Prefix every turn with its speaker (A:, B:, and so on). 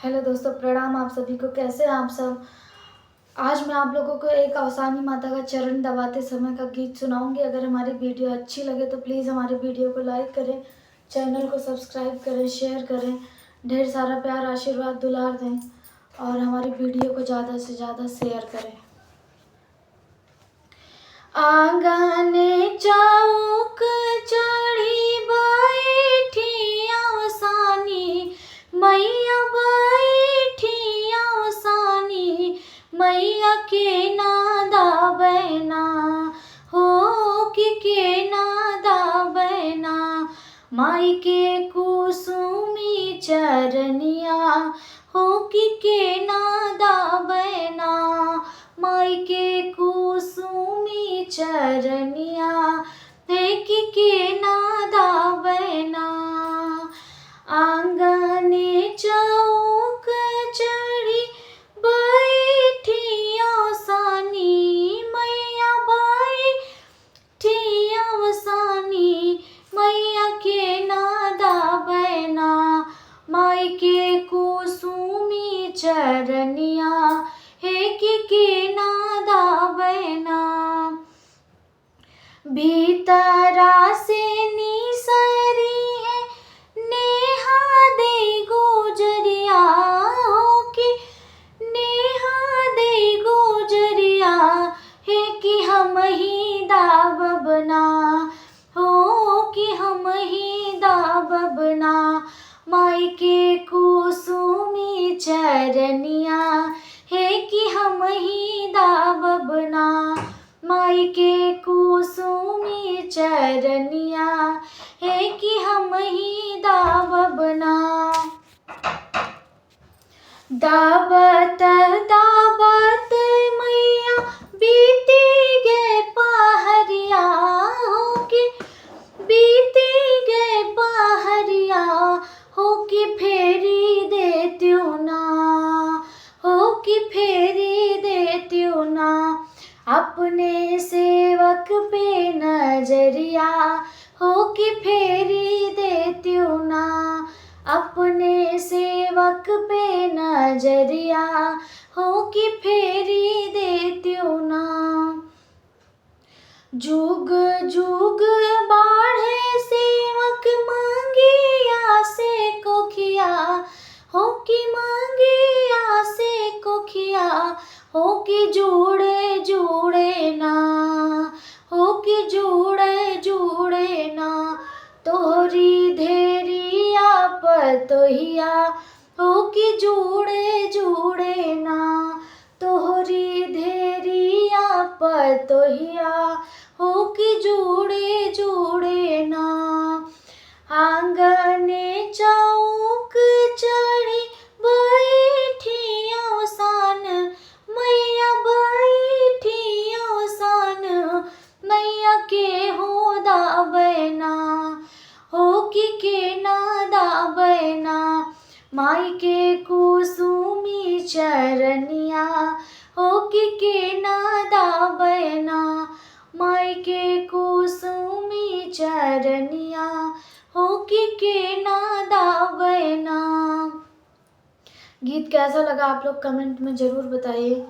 A: Hello दोस्तों, प्रणाम आप सभी को। कैसे हैं आप सब। आज मैं आप लोगों को एक अवसानी माता का चरण दबाते समय का गीत सुनाऊंगी। अगर हमारी वीडियो अच्छी लगे तो प्लीज़ हमारी वीडियो को लाइक करें, चैनल को सब्सक्राइब करें, शेयर करें, ढेर सारा प्यार आशीर्वाद दुलार दें और हमारी वीडियो को ज़्यादा से ज़्यादा शेयर करें। आंगने चौक चढ़ी बैठी अवसानी मैया, बैठी अवसानी मैया के नादा बहना हो के नादा बहना। माई के कुसुमी चरनिया हो के नादा बहना। माई के कुसुमी चरनिया है के नादा बहना। आंगने चौक चढ़ी बैठी अवसानी मैया, बैठी अवसानी मैया के नादा बहना। माई के कुसुमी चरनिया है के नादा बहना। भीतरा से निसरी है नेहा दे गुजरिया हो कि नेहा दे गुजरिया है कि हम ही दाबना हो कि हम ही दाबना। माई के कुसुमी चरनिया है कि हम ही दाबना। माई के कुसुमी चरनिया है कि हम ही दाबना। दाबत दाबत मैया बीती गे पहरिया हो कि बीती गे पहरिया हो कि फेरी देत्यो ना हो कि फेरी देत्यो ना। अपने सेवक पे नजरिया हो कि फेरी देत्यो ना। अपने सेवक पे नजरिया हो कि फेरी देत्यो ना। जुग जुग बाढ़े सेवक मांगिया से कोखिया हो कि मांगिया से कोखिया हो कि जुड़े जुड़े ना हो कि जुड़े जुड़े ना। तोहरी धेरिया पतोहिया हो कि जुड़े जुड़े ना। तोहरी धेरिया पतोहिया हो कि जुड़े जुड़े ना। आंगने चौक चढ़ी बैठी अवसान मैया, बैठी अवसान मैया के हो दाबना हो कि नादा बहना। माई के कुसुमी चरनिया हो कि नादा बहना। माई के कुसुमी चरनिया हो कि नादा बहना। गीत कैसा लगा आप लोग कमेंट में ज़रूर बताइए।